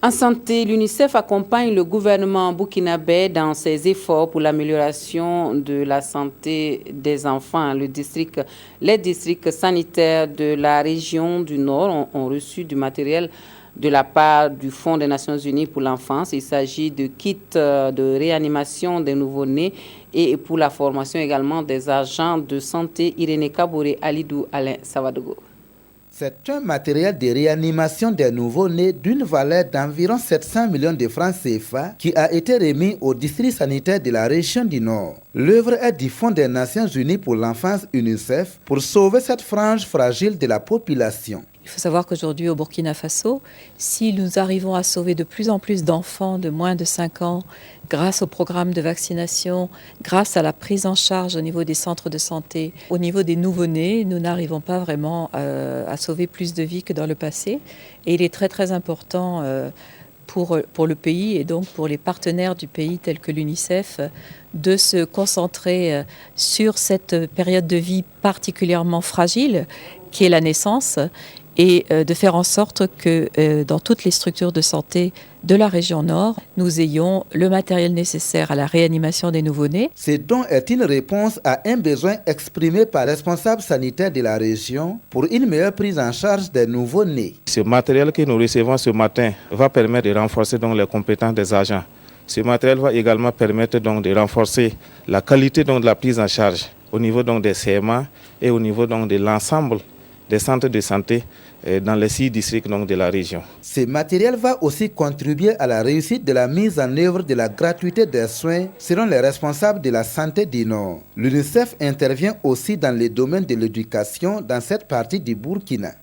En santé, l'UNICEF accompagne le gouvernement burkinabé dans ses efforts pour l'amélioration de la santé des enfants. Les districts sanitaires de la région du Nord ont reçu du matériel de la part du Fonds des Nations Unies pour l'enfance. Il s'agit de kits de réanimation des nouveau-nés et pour la formation également des agents de santé. Irénée Kabouré, Alidou, Alain Savadogo. C'est un matériel de réanimation des nouveau-nés d'une valeur d'environ 700 millions de francs CFA qui a été remis au district sanitaire de la région du Nord. L'œuvre est du Fonds des Nations Unies pour l'enfance UNICEF pour sauver cette frange fragile de la population. Il faut savoir qu'aujourd'hui au Burkina Faso, si nous arrivons à sauver de plus en plus d'enfants de moins de 5 ans grâce au programme de vaccination, grâce à la prise en charge au niveau des centres de santé, au niveau des nouveau-nés, nous n'arrivons pas vraiment à sauver plus de vies que dans le passé. Et il est très très important pour le pays et donc pour les partenaires du pays tels que l'UNICEF de se concentrer sur cette période de vie particulièrement fragile qui est la naissance et de faire en sorte que dans toutes les structures de santé de la région Nord, nous ayons le matériel nécessaire à la réanimation des nouveau-nés. Ce don est une réponse à un besoin exprimé par les responsables sanitaires de la région pour une meilleure prise en charge des nouveau-nés. Ce matériel que nous recevons ce matin va permettre de renforcer donc les compétences des agents. Ce matériel va également permettre donc de renforcer la qualité donc de la prise en charge au niveau donc des CMA et au niveau donc de l'ensemble des centres de santé dans les 6 districts donc de la région. Ce matériel va aussi contribuer à la réussite de la mise en œuvre de la gratuité des soins selon les responsables de la santé du Nord. L'UNICEF intervient aussi dans le domaine de l'éducation dans cette partie du Burkina.